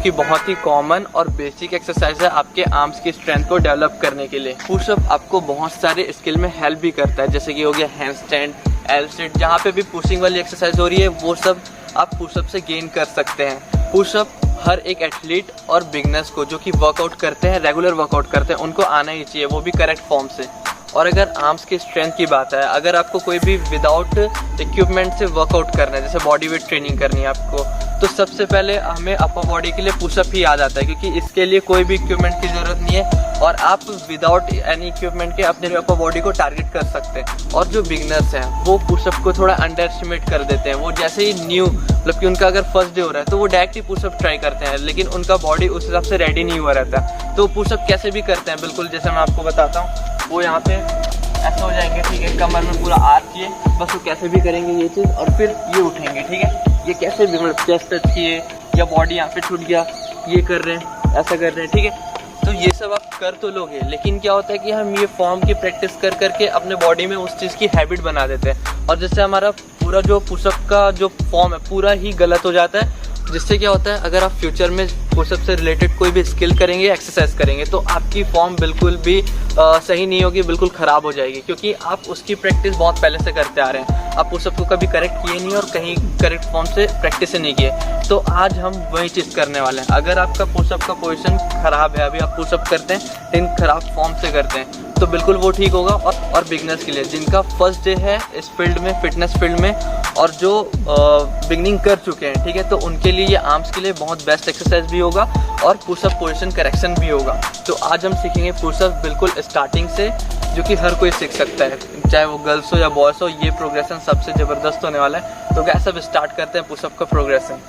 कि बहुत ही कॉमन और बेसिक एक्सरसाइज है आपके आर्म्स की स्ट्रेंथ को डेवलप करने के लिए। पुशअप आपको बहुत सारे स्किल में हेल्प भी करता है, जैसे कि हो गया हैंड स्टैंड, एल स्ट्रेट, जहाँ पे भी पुशिंग वाली एक्सरसाइज हो रही है वो सब आप पुशअप से गेन कर सकते हैं। पुशअप हर एक एथलीट और बिगनर्स को जो कि वर्कआउट करते हैं, रेगुलर वर्कआउट करते हैं, उनको आना ही चाहिए, वो भी करेक्ट फॉर्म से। और अगर आर्म्स की स्ट्रेंथ की बात है, अगर आपको कोई भी विदाउट इक्विपमेंट से वर्कआउट करना है, जैसे बॉडी वेट ट्रेनिंग करनी है आपको, तो सबसे पहले हमें अपर बॉडी के लिए पुशअप ही याद आता है, क्योंकि इसके लिए कोई भी इक्विपमेंट की ज़रूरत नहीं है और आप विदाउट एनी इक्विपमेंट के अपने अपर बॉडी को टारगेट कर सकते हैं। और जो बिगनर्स हैं वो पुशअप को थोड़ा अंडर एस्टिमेट कर देते हैं। वो जैसे ही न्यू, मतलब कि उनका अगर फर्स्ट डे हो रहा है तो वो डायरेक्ट ही पुशअप ट्राई करते हैं, लेकिन उनका बॉडी उस हिसाब से रेडी नहीं हुआ रहता, तो पुशअप कैसे भी करते हैं बिल्कुल जैसे मैं आपको बताता हूँ। वो यहाँ पे ऐसा हो जाएंगे, ठीक है, कमर में पूरा आर्च किए, बस वो कैसे भी करेंगे ये चीज़, और फिर ये उठेंगे, ठीक है, ये कैसे भी, मतलब चेस्ट टच किए या बॉडी यहाँ पे छूट गया, ये कर रहे हैं, ऐसा कर रहे हैं, ठीक है। तो ये सब आप कर तो लोगे, लेकिन क्या होता है कि हम ये फॉर्म की प्रैक्टिस कर करके अपने बॉडी में उस चीज़ की हैबिट बना देते हैं, और जिससे हमारा पूरा जो पुशअप का जो फॉर्म है पूरा ही गलत हो जाता है। जिससे क्या होता है, अगर आप फ्यूचर में पुशअप से रिलेटेड कोई भी स्किल करेंगे, एक्सरसाइज करेंगे, तो आपकी फॉर्म बिल्कुल भी सही नहीं होगी, बिल्कुल ख़राब हो जाएगी, क्योंकि आप उसकी प्रैक्टिस बहुत पहले से करते आ रहे हैं। आप पुशअप को कभी करेक्ट किए नहीं और कहीं करेक्ट फॉर्म से प्रैक्टिस ही नहीं किए। तो आज हम वही चीज़ करने वाले हैं। अगर आपका पुशअप का पोजीशन ख़राब है, अभी आप पुशअप करते हैं लेकिन ख़राब फॉर्म से करते हैं, तो बिल्कुल वो ठीक होगा। और बिगनर्स के लिए जिनका फर्स्ट डे है इस फील्ड में, फिटनेस फील्ड में, और जो बिगनिंग कर चुके हैं, ठीक है, तो उनके लिए ये आर्म्स के लिए बहुत बेस्ट एक्सरसाइज भी होगा और पुशअप पोजीशन करेक्शन भी होगा। तो आज हम सीखेंगे पुशअप बिल्कुल स्टार्टिंग से, जो कि हर कोई सीख सकता है, चाहे वो गर्ल्स हो या बॉयज़ हो। ये प्रोग्रेशन सबसे ज़बरदस्त होने वाला है। तो गाइस अब स्टार्ट करते हैं पुशअप का प्रोग्रेशन।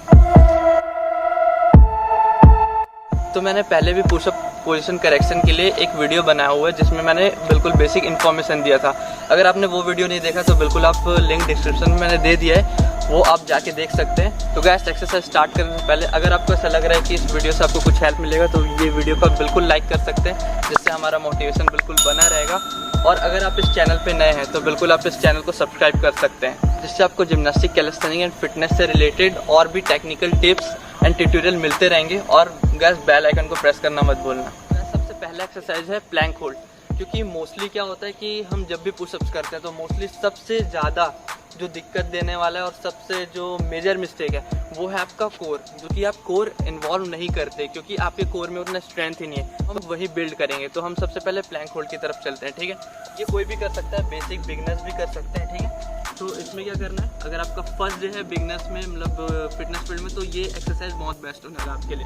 तो मैंने पहले भी पुशअप पोजीशन करेक्शन के लिए एक वीडियो बनाया हुआ है, जिसमें मैंने बिल्कुल बेसिक इन्फॉर्मेशन दिया था। अगर आपने वो वीडियो नहीं देखा तो बिल्कुल आप लिंक डिस्क्रिप्शन में मैंने दे दिया है, वो आप जाके देख सकते हैं। तो गाइस एक्सरसाइज स्टार्ट करने से पहले अगर आपको ऐसा लग रहा है कि इस वीडियो से आपको कुछ हेल्प मिलेगा, तो ये वीडियो को आप बिल्कुल लाइक कर सकते हैं, जिससे हमारा मोटिवेशन बिल्कुल बना रहेगा। और अगर आप इस चैनल पे नए हैं तो बिल्कुल आप इस चैनल को सब्सक्राइब कर सकते हैं, जिससे आपको जिम्नास्टिक, कैलिस्थेनिक्स एंड फिटनेस से रिलेटेड और भी टेक्निकल टिप्स एंड ट्यूटोरियल मिलते रहेंगे। और गाइस बेल आइकन को प्रेस करना मत भूलना। सबसे पहला एक्सरसाइज है प्लैंक होल्ड, क्योंकि मोस्टली क्या होता है कि हम जब भी पुशअप्स करते हैं तो मोस्टली सबसे ज़्यादा जो दिक्कत देने वाला है और सबसे जो मेजर मिस्टेक है वो है आपका कोर, जो कि आप कोर इन्वॉल्व नहीं करते, क्योंकि आपके कोर में उतना स्ट्रेंथ ही नहीं है। हम वही बिल्ड करेंगे। तो हम सबसे पहले प्लैंक होल्ड की तरफ चलते हैं, ठीक है। ये कोई भी कर सकता है, बेसिक बिगनर्स भी कर सकते हैं, ठीक है। तो इसमें क्या करना है, अगर आपका फर्स्ट डे है बिगनर्स में, मतलब फिटनेस फील्ड में, तो ये एक्सरसाइज बहुत बेस्ट होने वाला आपके लिए।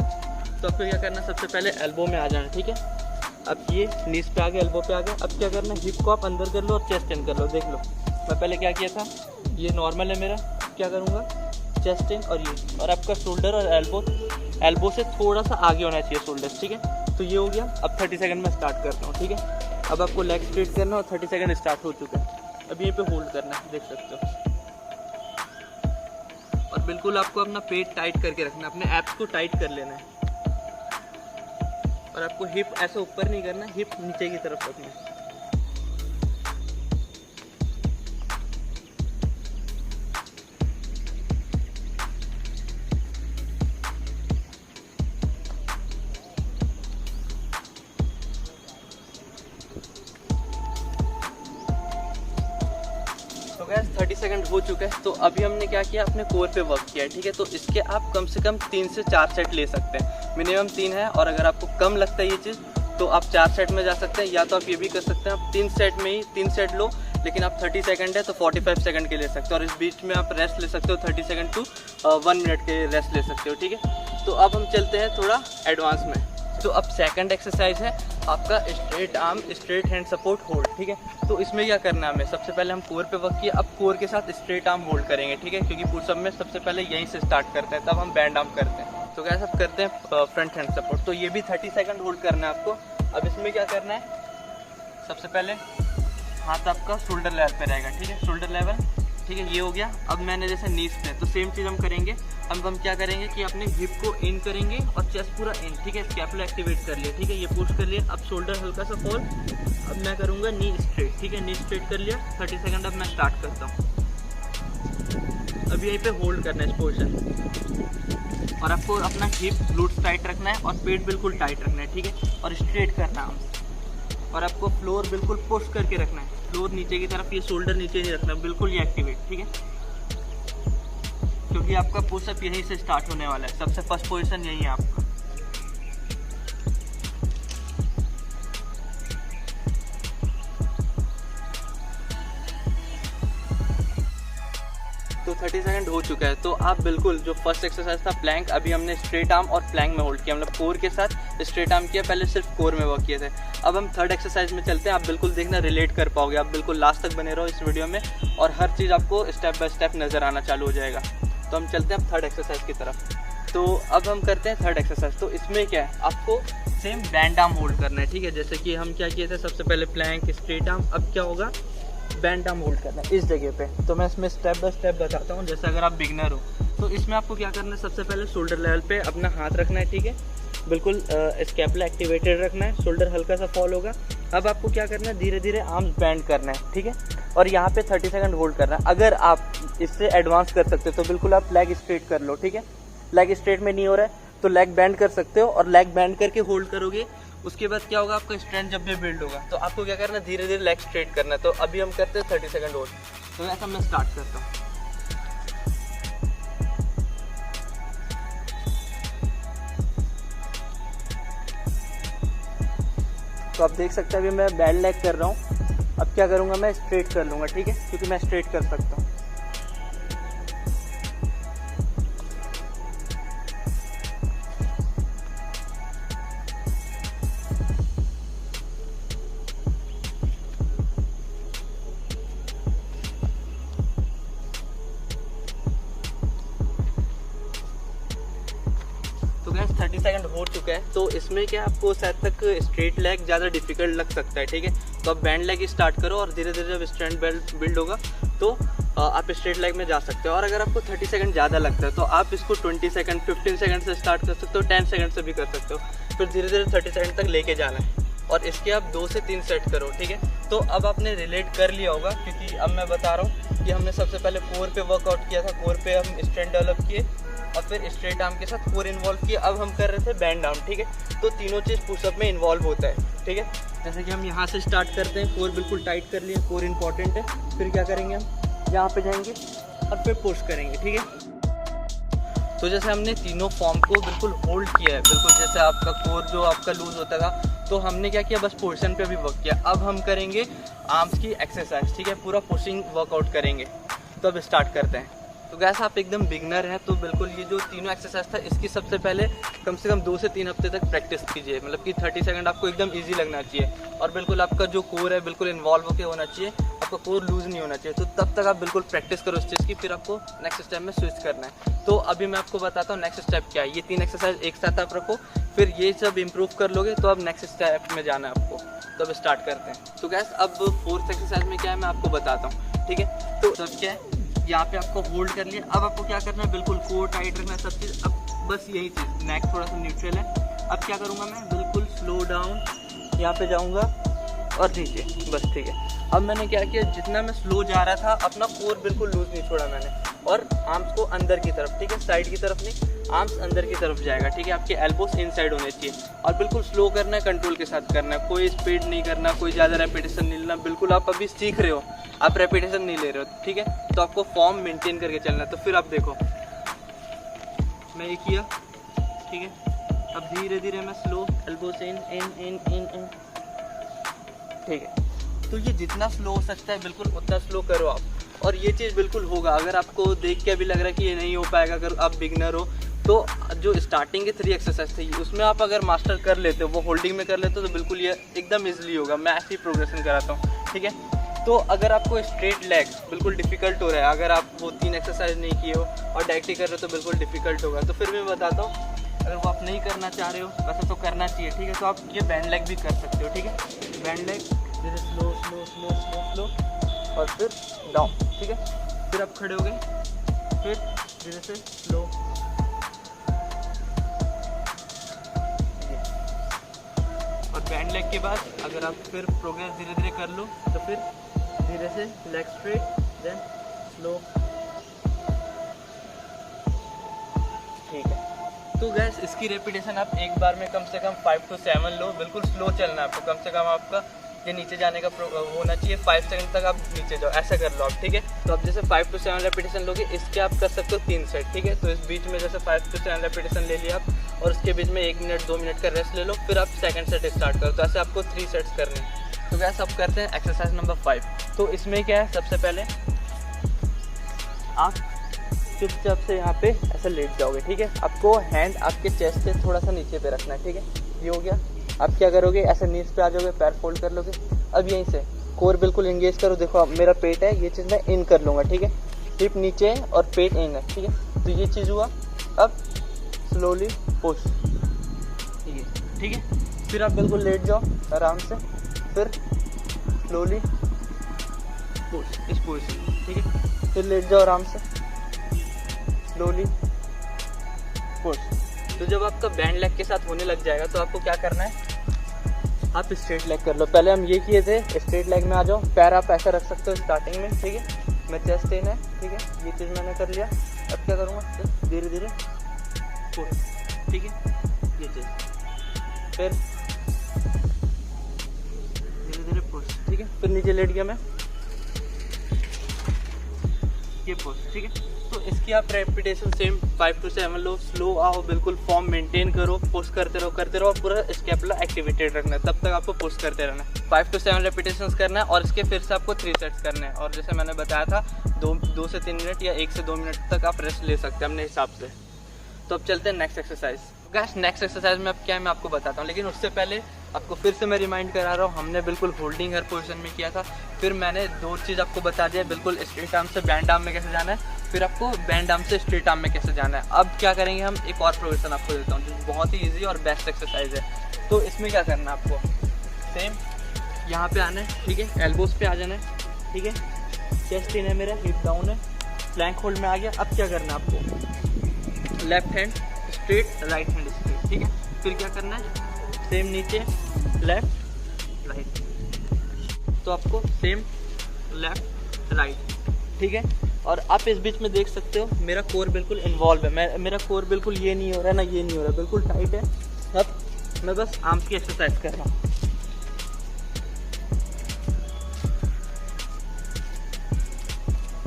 तो आपको क्या करना है, सबसे पहले एल्बो में आ जाना, ठीक है। अब ये नीज पे आ गए, एल्बो पे आ गए। अब क्या करना है, हिप को आप अंदर कर लो और चेस्ट इन कर लो। देख लो मैं पहले क्या किया था, ये नॉर्मल है मेरा, क्या करूँगा, चेस्ट इन, और ये, और आपका शोल्डर और एल्बो से थोड़ा सा आगे होना चाहिए शोल्डर, ठीक है। तो ये हो गया। अब 30 सेकंड में स्टार्ट करता हूँ, ठीक है। अब आपको लेग स्ट्रेट करना और 30 सेकंड स्टार्ट हो चुका है। अब यहीं पे होल्ड करना है, देख सकते हो। और बिल्कुल आपको अपना पेट टाइट करके रखना है, अपने एब्स को टाइट कर लेना है। और आपको हिप ऐसे ऊपर नहीं करना, हिप नीचे की तरफ रखना है। तो गैस 30 सेकंड हो चुका है। तो अभी हमने क्या किया, अपने कोर पे वर्क किया है, ठीक है। तो इसके आप कम से कम 3 से 4 सेट ले सकते हैं, मिनिमम 3 है। और अगर आपको कम लगता है ये चीज़ तो आप 4 सेट में जा सकते हैं, या तो आप ये भी कर सकते हैं, आप 3 सेट में ही 3 सेट लो, लेकिन आप 30 सेकंड है तो 45 सेकंड के ले सकते हो। और इस बीच में आप रेस्ट ले सकते हो, 30 सेकंड टू 1 मिनट के रेस्ट ले सकते हो, ठीक है। तो अब हम चलते हैं थोड़ा एडवांस में। तो अब सेकंड एक्सरसाइज है आपका straight arm straight hand support hold, ठीक है। तो इसमें क्या करना है हमें, सबसे पहले हम कोर पे वर्क किया, अब कोर के साथ स्ट्रेट आर्म होल्ड करेंगे, ठीक है, क्योंकि पुशअप में सबसे पहले यहीं से स्टार्ट करते हैं, तब हम बैंड आर्म करते हैं। तो क्या सब करते हैं फ्रंट हैंड सपोर्ट, तो ये भी 30 सेकंड होल्ड करना है आपको। अब इसमें क्या करना है, सबसे पहले हाथ आपका शोल्डर लेवल पे रहेगा, ठीक है, शोल्डर लेवल, ठीक है, ये हो गया। अब मैंने जैसे नीज पे, तो सेम चीज़ हम करेंगे। अब हम क्या करेंगे कि अपने हिप को इन करेंगे और चेस्ट पूरा इन, ठीक है, स्कैपुला एक्टिवेट कर लिया, ठीक है, ये पुश कर लिया। अब शोल्डर हल्का सा फॉल। अब मैं करूँगा नी स्ट्रेट, ठीक है, नी स्ट्रेट कर लिया। 30 सेकंड अब मैं स्टार्ट करता हूँ। अब यहीं पे होल्ड करना है इस पोजीशन। और आपको अपना हिप ग्लूट्स टाइट रखना है और पेट बिल्कुल टाइट रखना है, ठीक है, और स्ट्रेट करना है। और आपको फ्लोर बिल्कुल पुश करके रखना है, फ्लोर नीचे की तरफ, ये शोल्डर नीचे नहीं रखना, बिल्कुल ये एक्टिवेट, ठीक है, क्योंकि आपका पुशअप यहीं से स्टार्ट होने वाला है, सबसे फर्स्ट पोजीशन यही है आपका। तो 30 सेकंड हो चुका है। तो आप बिल्कुल, जो फर्स्ट एक्सरसाइज था प्लैंक, अभी हमने स्ट्रेट आर्म और प्लैंक में होल्ड किया, मतलब कोर के साथ स्ट्रेट आर्म किया, पहले सिर्फ कोर में वर्क किए थे। अब हम थर्ड एक्सरसाइज में चलते हैं, आप बिल्कुल देखना रिलेट कर पाओगे, आप बिल्कुल लास्ट तक बने रहो इस वीडियो में और हर चीज़ आपको स्टेप बाय स्टेप नज़र आना चालू हो जाएगा। तो हम चलते हैं थर्ड एक्सरसाइज की तरफ। तो अब हम करते हैं थर्ड एक्सरसाइज। तो इसमें क्या है, आपको सेम बैंड आर्म होल्ड करना है, ठीक है, जैसे कि हम क्या किए थे, सबसे पहले प्लैंक, स्ट्रेट आर्म, अब क्या होगा, बैंड आर्म होल्ड करना है इस जगह पे। तो मैं इसमें स्टेप बाय स्टेप बताता हूँ। जैसे अगर आप बिगनर हो तो इसमें आपको क्या करना है, सबसे पहले शोल्डर लेवल पे अपना हाथ रखना है, ठीक है, बिल्कुल स्कैपुला एक्टिवेटेड रखना है, शोल्डर हल्का सा फॉल होगा। अब आपको क्या करना है, धीरे धीरे आर्म्स बैंड करना है, ठीक है, और यहाँ पे 30 सेकंड होल्ड करना है। अगर आप इससे एडवांस कर सकते हो तो बिल्कुल आप लेग स्ट्रेट कर लो, ठीक है, लेग स्ट्रेट में नहीं हो रहा है तो लेग बैंड कर सकते हो और लेग बैंड करके होल्ड करोगे। उसके बाद क्या होगा, आपका स्ट्रेंथ जब भी बिल्ड होगा तो आपको क्या करना है, धीरे धीरे लेग स्ट्रेट करना है। तो अभी हम करते हैं 30 सेकंड होल्ड। तो ऐसा मैं स्टार्ट करता हूँ। तो आप देख सकते हैं अभी मैं बैंड लेग कर रहा हूँ। अब क्या करूँगा, मैं स्ट्रेट कर लूँगा, ठीक है, क्योंकि मैं स्ट्रेट कर सकता हूँ। तो गैस 30 सेकंड हो चुका है। तो इसमें क्या आपको शायद तक स्ट्रेट लेग ज़्यादा डिफिकल्ट लग सकता है, ठीक है, तो आप बैंड लेग स्टार्ट करो और धीरे धीरे जब स्ट्रेंथ बिल्ड होगा तो आप स्ट्रेट लेग में जा सकते हो। और अगर आपको 30 सेकंड ज़्यादा लगता है तो आप इसको 20 सेकंड 15 सेकंड से स्टार्ट कर सकते हो, 10 सेकंड से भी कर सकते हो, फिर धीरे धीरे 30 सेकंड तक लेके जाना है और इसके आप 2 से 3 सेट करो, ठीक है। तो अब आपने रिलेट कर लिया होगा, क्योंकि अब मैं बता रहा हूँ कि हमने सबसे पहले कोर पे वर्कआउट किया था, कोर पे हम स्ट्रेंथ डेवलप किए और फिर स्ट्रेट आर्म के साथ कोर इन्वॉल्व किए। अब हम कर रहे थे बैंड आर्म, ठीक है, तो तीनों चीज़ पुशअप में इन्वॉल्व होता है, ठीक है। जैसे कि हम यहाँ से स्टार्ट करते हैं, कोर बिल्कुल टाइट कर लिए, कोर इंपॉर्टेंट है। फिर क्या करेंगे, हम यहाँ पे जाएंगे और फिर पुश करेंगे, ठीक है। तो जैसे हमने तीनों फॉर्म को बिल्कुल होल्ड किया है, बिल्कुल जैसे आपका कोर जो आपका लूज होता था, तो हमने क्या किया, बस पोजीशन पे भी वर्क किया। अब हम करेंगे आर्म्स की एक्सरसाइज, ठीक है, पूरा पुशिंग वर्कआउट करेंगे। तो अब स्टार्ट करते हैं। तो गैस आप एकदम बिगनर हैं तो बिल्कुल ये जो तीनों एक्सरसाइज था इसकी सबसे पहले कम से कम 2 से 3 हफ्ते तक प्रैक्टिस कीजिए, मतलब कि 30 सेकंड आपको एकदम इजी लगना चाहिए और बिल्कुल आपका जो कोर है बिल्कुल इन्वॉल्व होकर होना चाहिए, आपका कोर लूज नहीं होना चाहिए। तो तब तक आप बिल्कुल प्रैक्टिस करो इस चीज़ की, फिर आपको नेक्स्ट स्टेप में स्विच करना है। तो अभी मैं आपको बताता हूँ नेक्स्ट स्टेप क्या है। ये 3 एक्सरसाइज एक साथ आप रखो, फिर ये सब इम्प्रूव कर लोगे तो अब नेक्स्ट स्टेप में जाना है आपको। तो अब स्टार्ट करते हैं। तो गैस अब 4th एक्सरसाइज में क्या है मैं आपको बताता हूँ, ठीक है। तो सब क्या है, यहाँ पे आपको होल्ड कर लिया। अब आपको क्या करना है, बिल्कुल कोर टाइट रखना है, सब चीज़। अब बस यही चीज़, नेक थोड़ा सा न्यूट्रल है। अब क्या करूँगा मैं, बिल्कुल स्लो डाउन यहाँ पे जाऊँगा और नीचे, बस, ठीक है। अब मैंने क्या किया, जितना मैं स्लो जा रहा था अपना कोर बिल्कुल लूज नहीं छोड़ा मैंने, और आर्म्स को अंदर की तरफ, ठीक है, साइड की तरफ नहीं, आर्म्स अंदर की तरफ जाएगा, ठीक है। आपके एल्बोस इनसाइड होने चाहिए और बिल्कुल स्लो करना है, कंट्रोल के साथ करना है, कोई स्पीड नहीं करना, कोई ज़्यादा रेपिटेशन नहीं लेना। बिल्कुल आप अभी सीख रहे हो, आप रेपिटेशन नहीं ले रहे हो, ठीक है, तो आपको फॉर्म मेंटेन करके चलना है। तो फिर आप देखो, मैं ये किया, ठीक है। अब धीरे धीरे मैं स्लो, एल्बो से इन इन इन इन इन, ठीक है। तो ये जितना स्लो हो सकता है बिल्कुल उतना स्लो करो आप, और ये चीज़ बिल्कुल होगा। अगर आपको देख के अभी लग रहा है कि ये नहीं हो पाएगा, अगर आप बिगनर हो, तो जो स्टार्टिंग के 3 एक्सरसाइज थी उसमें आप अगर मास्टर कर लेते हो, वो होल्डिंग में कर लेते हो, तो बिल्कुल ये एकदम ईजिली होगा। मैं ऐसी प्रोग्रेशन कराता हूँ, ठीक है। तो अगर आपको स्ट्रेट लेग बिल्कुल डिफिकल्ट हो रहा है, अगर आप वो 3 एक्सरसाइज नहीं किए हो और डायरेक्ट ही कर रहे हो तो बिल्कुल डिफिकल्ट होगा। तो फिर मैं बताता हूँ, अगर वो आप नहीं करना चाह रहे हो, वैसे तो करना चाहिए, ठीक है, तो आप ये बैंड लेग भी कर सकते हो, ठीक है। बैंड लेग धीरे slow slow slow slow slow और फिर डाउन, ठीक है। फिर आप खड़े हो गए, फिर धीरे से स्लो, और बैंड लेग के बाद अगर आप फिर प्रोग्रेस धीरे धीरे कर लो तो फिर धीरे से लेग स्ट्रेट, देन स्लो, ठीक है। तो गैस इसकी रेपिटेशन आप एक बार में कम से कम 5 to 7 लो। बिल्कुल स्लो चलना है आपको, कम से कम आपका ये नीचे जाने का होना चाहिए 5 सेकंड तक आप नीचे जाओ, ऐसा कर लो आप, ठीक है। तो आप जैसे 5 to 7 रेपिटेशन लोगे, इसके आप कर सकते हो 3 सेट, ठीक है। तो इस बीच में जैसे 5 to 7 रेपिटेशन ले लिया आप और उसके बीच में 1 मिनट 2 मिनट का रेस्ट ले लो, फिर आप सेकंड सेट स्टार्ट करो। तो ऐसे आपको 3 सेट्स करने हैं। तो गैस अब करते हैं एक्सरसाइज नंबर 5। तो इसमें क्या है, सबसे पहले आप चुपचाप से यहाँ पे ऐसे लेट जाओगे, ठीक है। आपको हैंड आपके चेस्ट से थोड़ा सा नीचे पे रखना है, ठीक है। ये हो गया। आप क्या करोगे, ऐसे नीज पे आ जाओगे, पैर फोल्ड कर लोगे। अब यहीं से कोर बिल्कुल इंगेज करो। देखो अब मेरा पेट है, ये चीज़ मैं इन कर लूँगा, ठीक है। हिप नीचे है और पेट इन है, ठीक है। तो ये चीज़ हुआ। अब स्लोली पुश, ठीक है। फिर आप बिल्कुल लेट जाओ आराम से, फिर स्लोली पुश, इस पोजीशन, ठीक है। फिर लेट जाओ आराम से, स्लोली पुश। तो जब आपका बैंड लेग के साथ होने लग जाएगा तो आपको क्या करना है, आप स्ट्रेट लेग कर लो। पहले हम ये किए थे, स्ट्रेट लेग में आ जाओ। पैर आप ऐसा रख सकते हो स्टार्टिंग में, ठीक है। मैं चेस्ट इन है, ठीक है। ये चीज़ मैंने कर लिया। अब क्या करूँगा, धीरे धीरे पुश, ठीक है। ये चीज़ फिर धीरे धीरे पुश, ठीक है। फिर नीचे लेट गया मैं, ये पुश, ठीक है। तो इसकी आप repetition same 5 to 7 low. Slow आओ, बिल्कुल फॉर्म मेंटेन करो, पुश करते रहो और पूरा स्कैपुला एक्टिवेटेड रखना है। तब तक आपको पुश करते रहना है। 5 to 7 रेपिटेशंस करना है और इसके फिर से आपको 3 सेट्स करने हैं। और जैसे मैंने बताया था 2 से 3 मिनट या 1 से 2 मिनट तक आप रेस्ट ले सकते हैं अपने हिसाब से। तो अब चलते हैं next exercise. Gas next exercise में अब क्या है मैं आपको बताता हूँ, लेकिन उससे पहले आपको फिर से मैं रिमाइंड करा रहा हूँ, हमने बिल्कुल होल्डिंग हर पोजीशन में किया था। फिर मैंने 2 चीज़ आपको बता दिया, बिल्कुल स्ट्रेट आर्म से बैंड आर्म में कैसे जाना है, फिर आपको बैंड आर्म से स्ट्रेट आर्म में कैसे जाना है। अब क्या करेंगे हम, एक और प्रोग्रेशन आपको देता हूँ जो बहुत ही ईजी और बेस्ट एक्सरसाइज है। तो इसमें क्या करना है आपको, सेम यहाँ पे आना है, ठीक है। एल्बोज पे आ जाना है, ठीक है। चेस्ट इन है मेरा, हिप डाउन है, प्लैंक होल्ड में आ गया। अब क्या करना है आपको, left hand straight, right hand straight, ठीक है। फिर क्या करना है, सेम नीचे लेफ्ट राइट। तो आपको सेम लेफ्ट राइट, ठीक है। और आप इस बीच में देख सकते हो मेरा कोर बिल्कुल इन्वॉल्व है। मेरा कोर बिल्कुल ये नहीं हो रहा है ना, ये नहीं हो रहा है, बिल्कुल टाइट है। अब मैं बस आर्म्स की एक्सरसाइज कर रहा हूँ,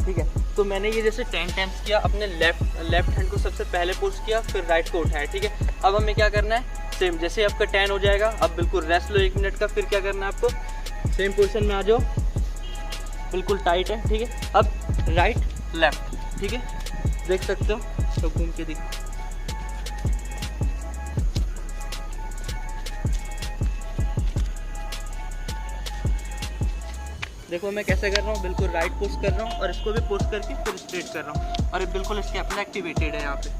ठीक है। तो मैंने ये जैसे 10 टाइम्स किया, अपने लेफ्ट हैंड को सबसे पहले पुश किया, फिर राइट को उठाया, ठीक है। अब हमें क्या करना है, सेम जैसे आपका 10 हो जाएगा, अब बिल्कुल रेस्ट लो 1 मिनट का। फिर क्या करना है आपको, सेम पोजीशन में आ जाओ, बिल्कुल टाइट है, ठीक है। अब राइट लेफ्ट, ठीक है, देख सकते हो। तो घूम के दिखो, देखो मैं कैसे कर रहा हूँ, बिल्कुल राइट पुश कर रहा हूँ और इसको भी पुश करके फिर स्ट्रेट कर रहा हूँ और ये बिल्कुल स्कैपुला एक्टिवेटेड है यहाँ पे।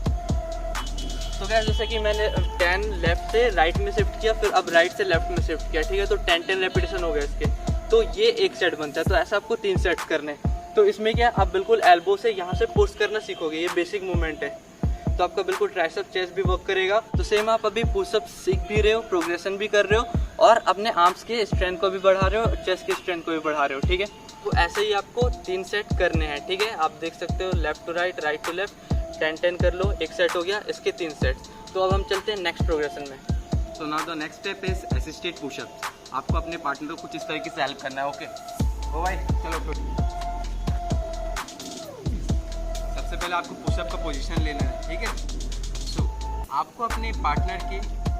तो क्या, जैसे कि मैंने 10 लेफ्ट से राइट में शिफ्ट किया, फिर अब राइट से लेफ्ट में शिफ्ट किया, ठीक है। तो 10 रेपिटेशन हो गया इसके। तो ये एक सेट बनता है। तो ऐसा आपको 3 सेट्स करने हैं। तो इसमें क्या, आप बिल्कुल एल्बो से यहाँ से पुश करना सीखोगे, ये बेसिक मूवमेंट है। तो आपका बिल्कुल ट्राइसेप चेस्ट भी वर्क करेगा। तो सेम आप अभी पुशअप सीख भी रहे हो, प्रोग्रेशन भी कर रहे हो और अपने आर्म्स के स्ट्रेंथ को भी बढ़ा रहे हो, चेस्ट के स्ट्रेंथ को भी बढ़ा रहे हो, ठीक है। तो ऐसे ही आपको 3 सेट करने हैं, ठीक है। आप देख सकते हो left to right, right to left, 10-10 कर लो, एक सेट हो गया, इसके 3 सेट्स। तो अब हम चलते हैं नेक्स्ट प्रोग्रेशन में। So now the next step is assisted pushup. आपको अपने पार्टनर को कुछ इस तरीके से हेल्प करना है, ओके। ओ भाई चलो फिर सबसे पहले आपको पुशअप का पोजीशन लेना है, ठीक है। सो आपको अपने पार्टनर के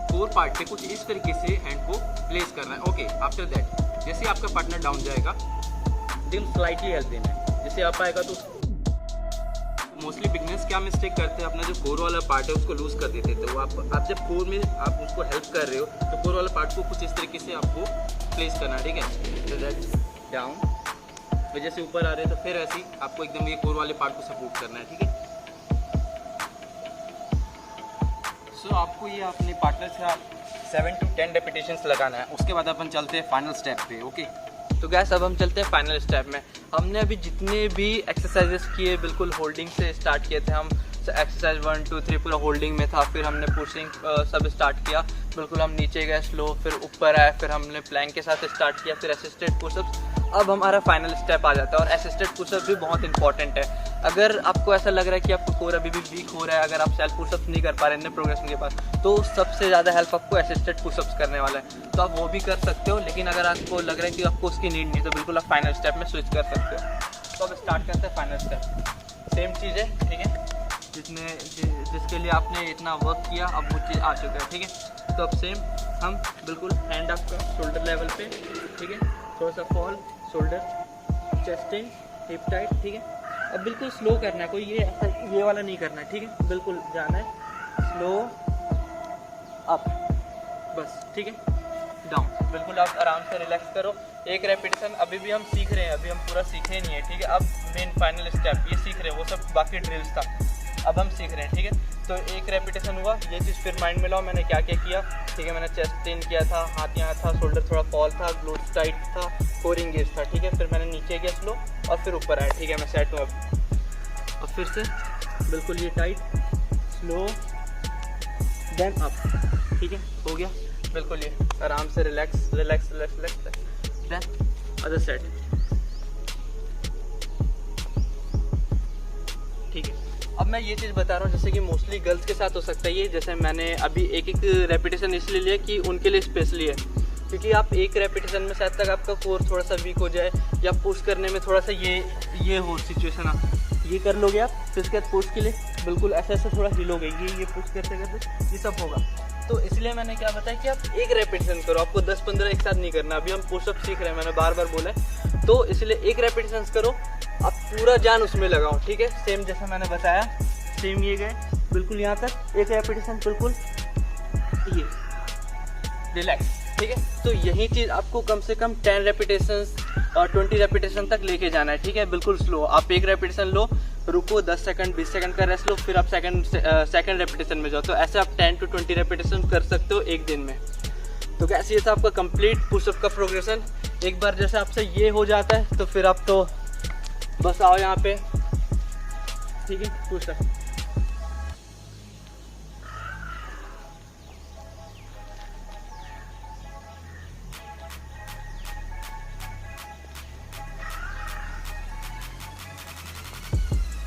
कोर पार्ट पे कुछ इस तरीके से हैंड को प्लेस करना है, ओके। आफ्टर दैट जैसे आपका पार्टनर डाउन जाएगा, दिल स्लाइटली हेल्प देना है। जैसे आप आएगा तो मोस्टली बिगनर्स क्या मिस्टेक करते हैं, अपना जो कोर वाला पार्ट है उसको लूज कर देते हैं। तो आप जब कोर में आप उसको हेल्प कर रहे हो तो कोर वाला पार्ट को कुछ इस तरीके से आपको प्लेस करना है, ठीक है। तो दैट डाउन, वजह से ऊपर आ रहे हैं तो फिर ऐसे ही आपको एकदम ये कोर वाले पार्ट को सपोर्ट करना है, ठीक है। सो आपको ये अपने पार्टनर से 7 to 10 रेपिटेशंस लगाना है। उसके बाद अपन चलते हैं फाइनल स्टेप पे, ओके। तो गैस अब हम चलते हैं फाइनल स्टेप में। हमने अभी जितने भी एक्सरसाइजेस किए बिल्कुल होल्डिंग से स्टार्ट किए थे हम। एक्सरसाइज 1 2 3 पूरा होल्डिंग में था, फिर हमने पुशिंग सब स्टार्ट किया, बिल्कुल हम नीचे गए स्लो, फिर ऊपर आए, फिर हमने प्लैंक के साथ स्टार्ट किया, फिर असिस्टेड पुशअप्स। अब हमारा फाइनल स्टेप आ जाता है और असिस्टेड पुशअप भी बहुत इंपॉर्टेंट है। अगर आपको ऐसा लग रहा है कि आपका कोर अभी भी वीक हो रहा है, अगर आप सेल्फ पुशअप्स नहीं कर पा रहे हैं प्रोग्रेशन के बाद, तो सबसे ज़्यादा हेल्प आपको असिस्टेड पुशअप्स करने वाला है, तो आप वो भी कर सकते हो। लेकिन अगर आपको लग रहा है कि आपको उसकी नीड नहीं है तो बिल्कुल आप फाइनल स्टेप में स्विच कर सकते हो। तो अब स्टार्ट करते हैं फाइनल स्टेप। सेम चीज़ है, ठीक है, जिसके लिए आपने इतना वर्क किया अब वो चीज़ आ चुका है, ठीक है। तो अब सेम हम बिल्कुल हैंड आपका शोल्डर लेवल पे, ठीक है, थोड़ा सा फॉल, शोल्डर, चेस्ट इन, हिप टाइट, ठीक है। अब बिल्कुल स्लो करना है, कोई ये वाला नहीं करना है, ठीक है, बिल्कुल जाना है स्लो अप, बस, ठीक है, डाउन, बिल्कुल आप आराम से रिलैक्स करो। एक रेपिटेशन अभी भी हम सीख रहे हैं, अभी हम पूरा सीखे नहीं है, ठीक है। अब मेन फाइनल स्टेप ये सीख रहे हैं, वो सब बाकी ड्रिल्स था, अब हम सीख रहे हैं, ठीक है। तो एक रेपिटेशन हुआ, ये चीज़ फिर माइंड में लाओ मैंने क्या क्या किया, ठीक है। मैंने चेस्ट इन किया था, हाथ यहाँ था, शोल्डर थोड़ा फॉल था, ग्लूट्स टाइट था, कोर इंगेज था, ठीक है। फिर मैंने नीचे किया स्लो और फिर ऊपर आया, ठीक है, मैं सेट हूँ अब। और फिर से बिल्कुल ये टाइट, स्लो, देन अप, ठीक है, हो गया बिल्कुल ये आराम से relax relax relax relax, then other set, ठीक है। अब मैं ये चीज़ बता रहा हूँ जैसे कि मोस्टली गर्ल्स के साथ हो सकता है ये, जैसे मैंने अभी एक रेपिटेशन इसलिए लिया कि उनके लिए स्पेशली है, क्योंकि आप एक रेपिटेशन में शायद तक आपका कोर थोड़ा सा वीक हो जाए या पुश करने में थोड़ा सा ये हो सिचुएशन, आप ये कर लोगे आप, फिर उसके बाद पुश के लिए बिल्कुल ऐसे ऐसे थोड़ा हिलोगे, ये पुश करते करते ये सब होगा। तो इसलिए मैंने क्या बताया कि आप एक रेपिटेशन करो, आपको 10-15 एक साथ नहीं करना। अभी हम पुशअप सीख रहे हैं, मैंने बार बार बोला है, तो इसलिए एक रेपिटेशन करो, आप पूरा जान उसमें लगाओ, ठीक है। सेम जैसे मैंने बताया, सेम ये गए बिल्कुल यहाँ तक, एक रेपिटेशन बिल्कुल ये रिलैक्स, ठीक है। तो यही चीज़ आपको कम से कम 10 रेपिटेशंस और 20 रेपिटेशन तक लेके जाना है, ठीक है, बिल्कुल स्लो। आप एक रेपिटेशन लो, रुको 10 सेकंड 20 सेकंड का रेस्ट लो, फिर आप सेकंड रेपिटेशन में जाओ। तो ऐसे आप 10 to 20 रेपिटेशन कर सकते हो एक दिन में। तो कैसे ये था आपका कंप्लीट पुशअप का प्रोग्रेशन। एक बार जैसे आपसे ये हो जाता है तो फिर आप तो बस आओ यहाँ पे, ठीक है, पुशअप।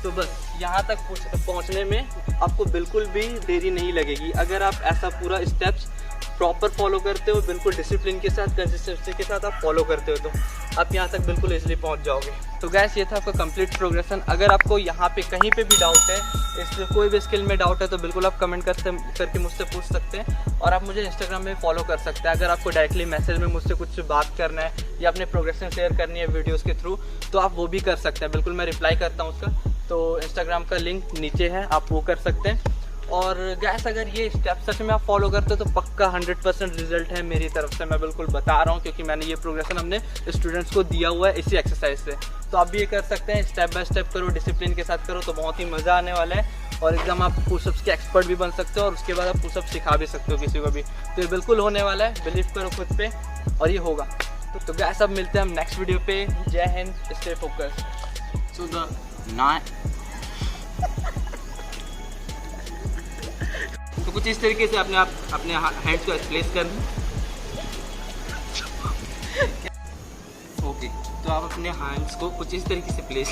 तो बस यहाँ तक पहुँचने में आपको बिल्कुल भी देरी नहीं लगेगी, अगर आप ऐसा पूरा स्टेप्स प्रॉपर फॉलो करते हो, बिल्कुल डिसिप्लिन के साथ, कंसिस्टेंसी के साथ आप फॉलो करते हो, तो आप यहाँ तक बिल्कुल इजीली पहुँच जाओगे। तो गैस ये था आपका कंप्लीट प्रोग्रेशन। अगर आपको यहाँ पे कहीं पे भी डाउट है, इस कोई भी स्किल में डाउट है, तो बिल्कुल आप कमेंट करके मुझसे पूछ सकते हैं, और आप मुझे इंस्टाग्राम में फॉलो कर सकते हैं। अगर आपको डायरेक्टली मैसेज में मुझसे कुछ बात करना है या अपने प्रोग्रेशन शेयर करनी है वीडियोज़ के थ्रू, तो आप वो भी कर सकते हैं, बिल्कुल मैं रिप्लाई करता हूँ उसका। तो इंस्टाग्राम का लिंक नीचे है, आप वो कर सकते हैं। और गैस अगर ये स्टेप सच में आप फॉलो करते हो तो पक्का 100% रिजल्ट है मेरी तरफ से, मैं बिल्कुल बता रहा हूँ, क्योंकि मैंने ये प्रोग्रेशन हमने स्टूडेंट्स को दिया हुआ है इसी एक्सरसाइज से। तो आप भी ये कर सकते हैं, स्टेप बाय स्टेप करो, डिसिप्लिन के साथ करो, तो बहुत ही मज़ा आने वाला है, और एकदम आप पुशअप्स के एक्सपर्ट भी बन सकते हो, और उसके बाद आप पुशअप सिखा भी सकते हो किसी को भी। तो ये बिल्कुल होने वाला है, बिलीव करो खुद पे, और ये होगा। तो गैस अब मिलते हैं हम नेक्स्ट वीडियो पे। जय हिंद, स्टे फोकस। So तो कुछ इस तरीके से अपने हैंड्स को प्लेस करना। ओके, तो आप अपने हैंड्स को कुछ इस तरीके से प्लेस